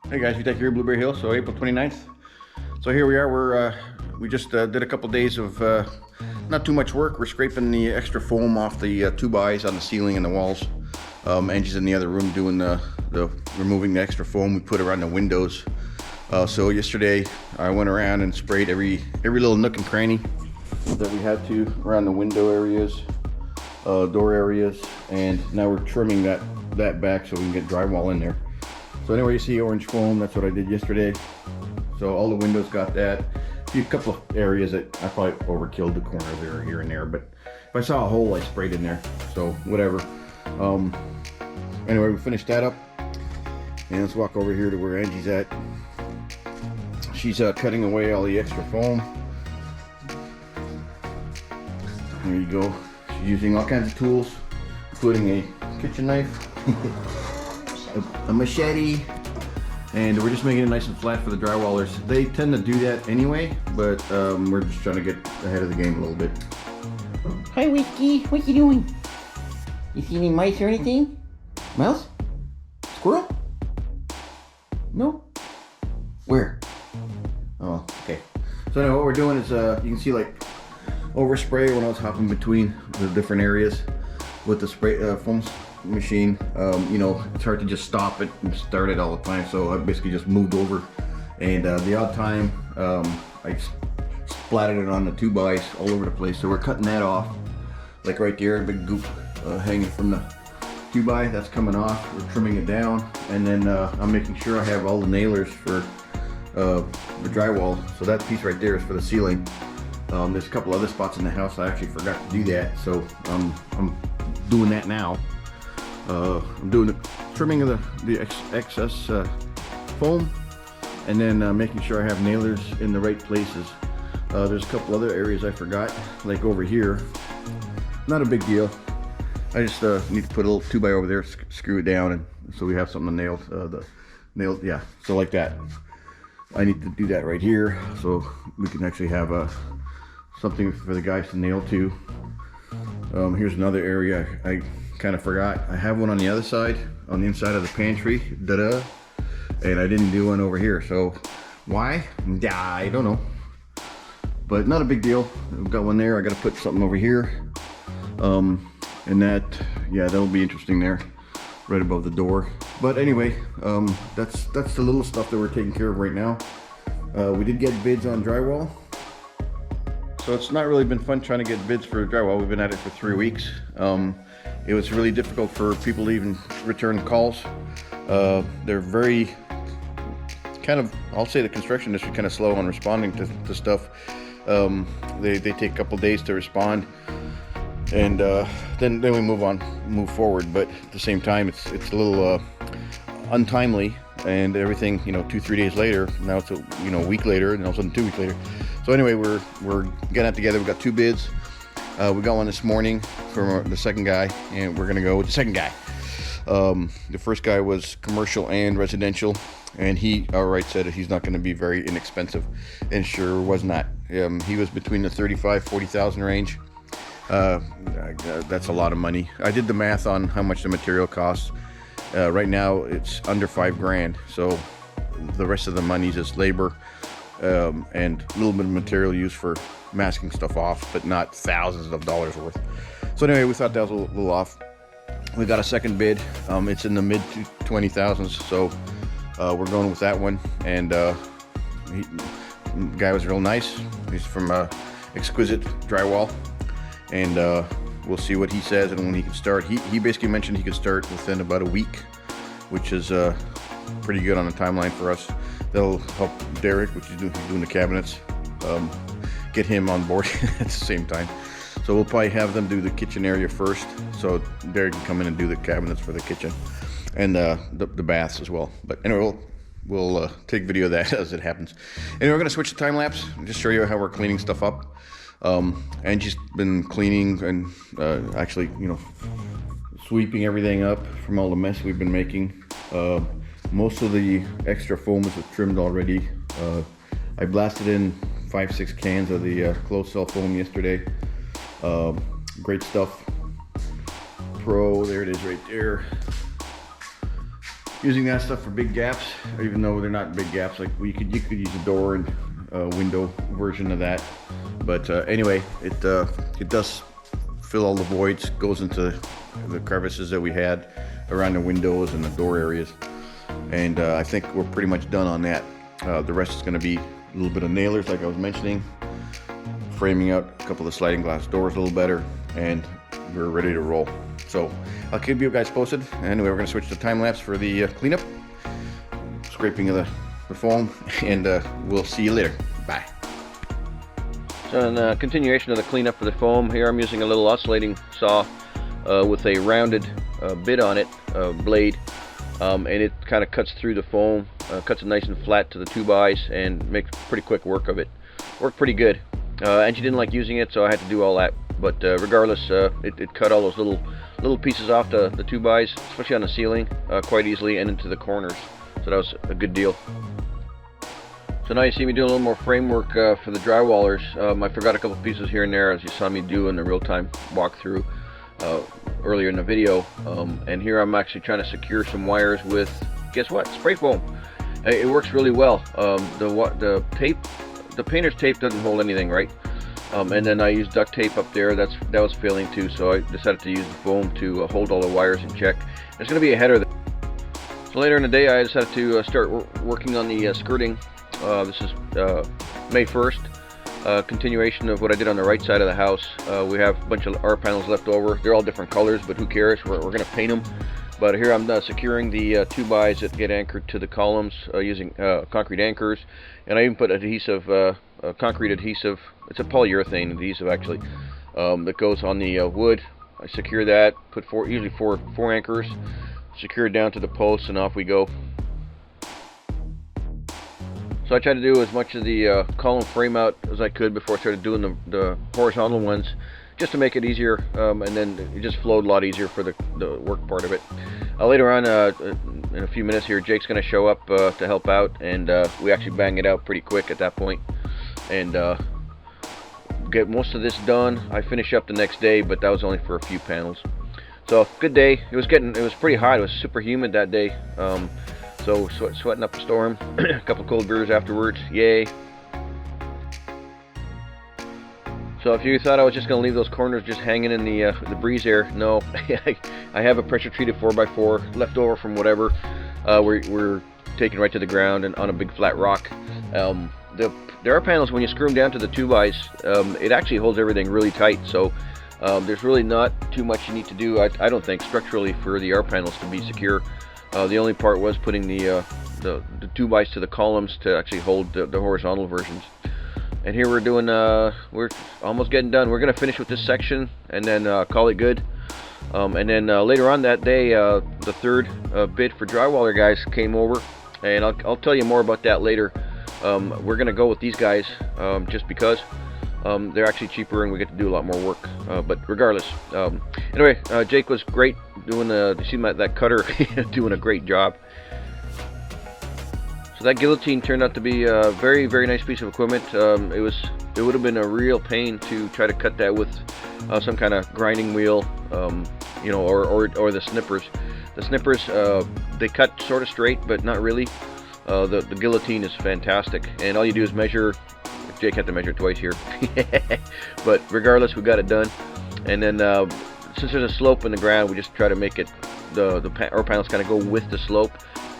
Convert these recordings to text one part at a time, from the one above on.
Hey guys, Vita here, Blueberry Hill. So April 29th. So here we are. We just did a couple days of not too much work. We're scraping the extra foam off the 2x on the ceiling and the walls. Angie's in the other room doing the removing the extra foam we put around the windows. So yesterday I went around and sprayed every little nook and cranny that we had to around the window areas, door areas, and now we're trimming that back so we can get drywall in there. So anyway, you see orange foam, that's what I did yesterday. So all the windows got that. A couple of areas that I probably overkilled the corners there, here and there, but if I saw a hole, I sprayed in there. So whatever. Anyway, we finished that up. And let's walk over here to where Angie's at. She's cutting away all the extra foam. There you go. She's using all kinds of tools, including a kitchen knife. A machete, and we're just making it nice and flat for the drywallers. They tend to do that anyway, but we're just trying to get ahead of the game a little bit. Hi, Whiskey. What you doing? You see any mice or anything? Mouse? Squirrel? No? Where? Oh, okay. So anyway, what we're doing is, you can see like overspray when I was hopping between the different areas with the spray foam machine. You know, it's hard to just stop it and start it all the time, so I basically just moved over, and the odd time I splattered it on the 2x all over the place. So we're cutting that off, like right there, a big goop hanging from the 2x, that's coming off. We're trimming it down, and then I'm making sure I have all the nailers for the drywall. So that piece right there is for the ceiling. There's a couple other spots in the house I actually forgot to do that, so I'm doing that now. I'm doing the trimming of the excess foam, and then making sure I have nailers in the right places. There's a couple other areas I forgot, like over here. Not a big deal. I just need to put a little 2x over there, screw it down, and so we have something to nail. Yeah, so like that. I need to do that right here, so we can actually have something for the guys to nail to. Here's another area I kind of forgot. I have one on the other side, on the inside of the pantry, and I didn't do one over here. So why? I don't know, but not a big deal. I've got one there. I got to put something over here, and that'll be interesting there, right above the door. But anyway, that's the little stuff that we're taking care of right now. We did get bids on drywall. So it's not really been fun trying to get bids for drywall. We've been at it for 3 weeks. It was really difficult for people to even return calls. They're very I'll say the construction industry kind of slow on responding to stuff. They take a couple days to respond, and then we move forward. But at the same time, it's a little untimely, and everything, 2-3 days later. Now it's a week later, and all of a sudden 2 weeks later. So anyway, we're getting that together. We got 2 bids. We got one this morning from the second guy, and we're gonna go with the second guy. The first guy was commercial and residential, and he outright said that he's not gonna be very inexpensive, and sure was not. He was between the 35,000-40,000 range. That's a lot of money. I did the math on how much the material costs. Right now it's under $5,000, so the rest of the money is just labor, and a little bit of material used for masking stuff off, but not thousands of dollars worth. So anyway, we thought that was a little off. We got a second bid. It's in the mid to 20,000s, so we're going with that one. And the guy was real nice. He's from Exquisite Drywall, and we'll see what he says and when he can start. He basically mentioned he could start within about a week, which is pretty good on the timeline for us. That'll help Derek, which is doing the cabinets, get him on board at the same time. So we'll probably have them do the kitchen area first, so Derek can come in and do the cabinets for the kitchen and the baths as well. But anyway, we'll take video of that as it happens. Anyway, we're gonna switch to time lapse and just show you how we're cleaning stuff up. Angie's been cleaning and actually, sweeping everything up from all the mess we've been making. Most of the extra foam is trimmed already. I blasted in 5-6 cans of the closed cell foam yesterday. Great stuff. Pro, there it is right there. using that stuff for big gaps, even though they're not big gaps. Like you could use a door and window version of that. But anyway, it does fill all the voids, goes into the crevices that we had around the windows and the door areas. And I think we're pretty much done on that. The rest is going to be a little bit of nailers, like I was mentioning, framing out a couple of the sliding glass doors a little better, and we're ready to roll. So I'll keep you guys posted. Anyway, we're going to switch to time lapse for the cleanup, scraping of the foam, and we'll see you later. Bye. So in continuation of the cleanup for the foam, here I'm using a little oscillating saw with a rounded bit on it, blade, and it kind of cuts through the foam, cuts it nice and flat to the 2x, and makes pretty quick work of it. Worked pretty good. Angie didn't like using it, so I had to do all that. But regardless, it cut all those little pieces off the 2x, especially on the ceiling, quite easily, and into the corners. So that was a good deal. So now you see me doing a little more framework for the drywallers. I forgot a couple pieces here and there, as you saw me do in the real-time walkthrough earlier in the video. And here I'm actually trying to secure some wires with, guess what, spray foam. It works really well. The tape, the painter's tape doesn't hold anything, right? And then I used duct tape up there. That was failing too, so I decided to use the foam to hold all the wires in check. There's going to be a header there. So later in the day, I decided to start working on the skirting. This is May 1st, continuation of what I did on the right side of the house. We have a bunch of R panels left over. They're all different colors, but who cares? We're going to paint them. But here I'm securing the 2x that get anchored to the columns using concrete anchors. And I even put adhesive, concrete adhesive. It's a polyurethane adhesive actually, that goes on the wood. I secure that, put usually four anchors, secure it down to the posts, and off we go. So I tried to do as much of the column frame out as I could before I started doing the horizontal ones, just to make it easier, and then it just flowed a lot easier for the work part of it. Later on, in a few minutes here, Jake's going to show up to help out, and we actually bang it out pretty quick at that point, and get most of this done. I finish up the next day, but that was only for a few panels. So good day. It was pretty hot. It was super humid that day. So sweating up a storm. A couple cold beers afterwards. Yay. So if you thought I was just going to leave those corners just hanging in the breeze air, no. I have a pressure treated 4x4 left over from whatever. We're taking right to the ground and on a big flat rock. There are panels, when you screw them down to the 2x, it actually holds everything really tight. So there's really not too much you need to do, I don't think, structurally for the R panels to be secure. The only part was putting the 2x to the columns to actually hold the horizontal versions. And here we're almost getting done. We're going to finish with this section and then call it good. And then later on that day, the third bid for drywaller guys came over, and I'll tell you more about that later. We're going to go with these guys just because they're actually cheaper and we get to do a lot more work. But regardless, anyway, Jake was great doing you see that cutter doing a great job. So that guillotine turned out to be a very, very nice piece of equipment. It would have been a real pain to try to cut that with some kind of grinding wheel, you know, or the snippers. The snippers, they cut sort of straight, but not really. The guillotine is fantastic, and all you do is measure. Jake had to measure twice here, but regardless, we got it done. And then since there's a slope in the ground, we just try to make it our panels kind of go with the slope.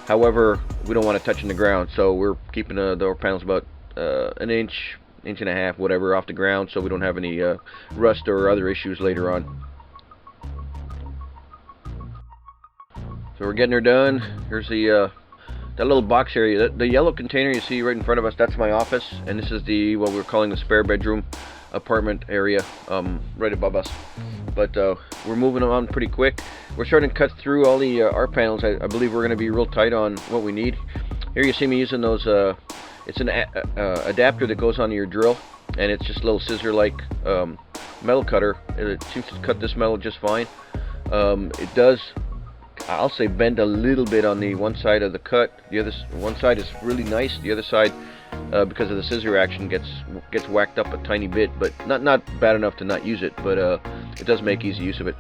However, we don't want to touch in the ground, so we're keeping the panels about an inch and a half, whatever, off the ground, so we don't have any rust or other issues later on. So we're getting her done. Here's that little box area. The yellow container you see right in front of us, that's my office, and this is what we're calling the spare bedroom apartment area right above us. But we're moving on pretty quick. We're starting to cut through all the R panels. I believe we're going to be real tight on what we need. Here you see me using those, it's an adapter that goes onto your drill, and it's just a little scissor-like metal cutter. It seems to cut this metal just fine. It does, I'll say, bend a little bit on the one side of the cut. One side is really nice. The other side, because of the scissor action, gets whacked up a tiny bit, but not bad enough to not use it. But it does make easy use of it.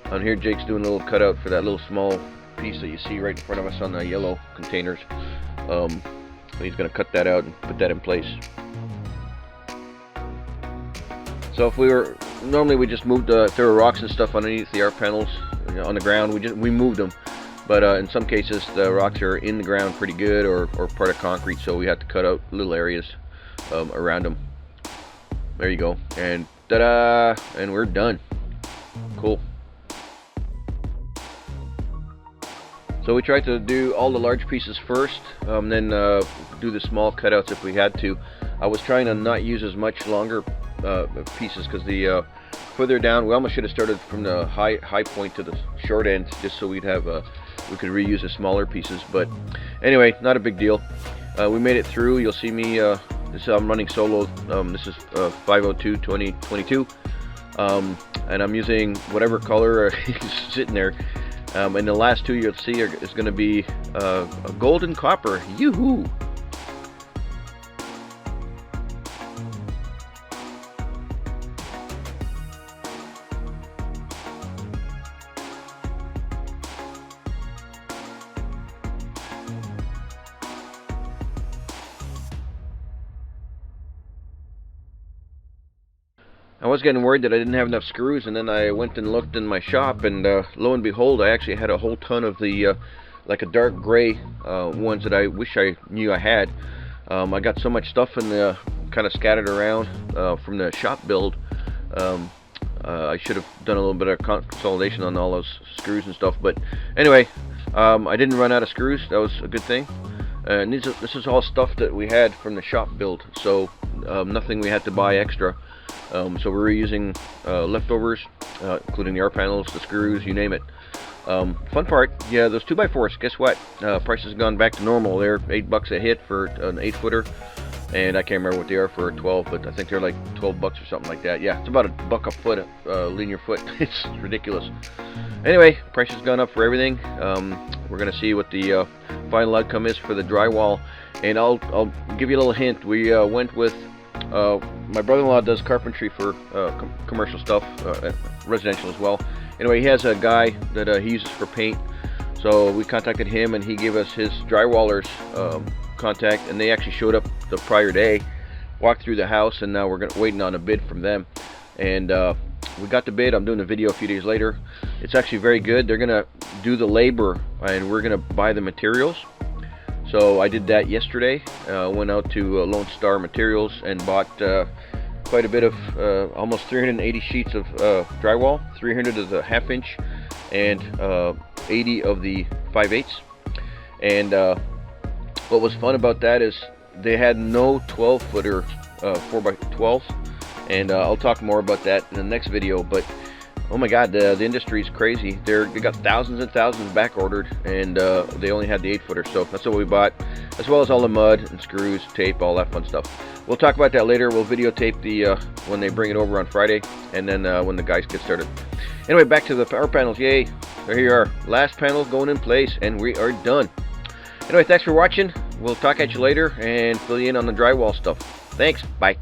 On here, Jake's doing a little cutout for that little small piece that you see right in front of us on the yellow containers. He's going to cut that out and put that in place. So if normally we just moved, if there were rocks and stuff underneath the arc panels, on the ground, we moved them. But in some cases the rocks are in the ground pretty good, or part of concrete, so we had to cut out little areas around them. There you go, and ta-da, and we're done. Cool. So we tried to do all the large pieces first, then do the small cutouts if we had to. I was trying to not use as much longer pieces, because the further down, we almost should have started from the high point to the short end, just so we'd have we could reuse the smaller pieces. But anyway, not a big deal. We made it through. You'll see me. I'm running solo. This is 502-2022, and I'm using whatever color is sitting there. And the last two you'll see is going to be a golden copper. Yoo-hoo! I was getting worried that I didn't have enough screws, and then I went and looked in my shop, and lo and behold, I actually had a whole ton of the like a dark gray ones that I wish I knew I had. I got so much stuff in the kind of scattered around from the shop build. I should have done a little bit of consolidation on all those screws and stuff, but anyway, I didn't run out of screws. That was a good thing. And this is all stuff that we had from the shop build, so nothing we had to buy extra. So we're using leftovers, including the arc panels, the screws, you name it. Fun part, yeah, those 2x4s, guess what? Prices have gone back to normal. They're $8 a hit for an 8-footer, and I can't remember what they are for a 12, but I think they're like $12 or something like that. Yeah, it's about $1 a foot, linear foot. It's ridiculous. Anyway, price has gone up for everything. We're gonna see what the final outcome is for the drywall, and I'll give you a little hint. We went with my brother-in-law does carpentry for commercial stuff, residential as well. Anyway, he has a guy that he uses for paint, so we contacted him, and he gave us his drywaller's contact, and they actually showed up the prior day, walked through the house, and now we're waiting on a bid from them. And we got the bid. I'm doing a video a few days later. It's actually very good. They're gonna do the labor, and we're gonna buy the materials. So I did that yesterday. Went out to Lone Star Materials and bought quite a bit of almost 380 sheets of drywall, 300 of the 1/2 inch, and 80 of the 5/8. And what was fun about that is they had no 12-footer 4x12, and I'll talk more about that in the next video. But oh my God, the industry is crazy. They got thousands and thousands back ordered, and they only had the 8-footer, so that's what we bought, as well as all the mud and screws, tape, all that fun stuff. We'll talk about that later. We'll videotape the when they bring it over on Friday, and then when the guys get started. Anyway, back to the power panels. Yay! There you are. Last panel going in place, and we are done. Anyway, thanks for watching. We'll talk at you later and fill you in on the drywall stuff. Thanks. Bye.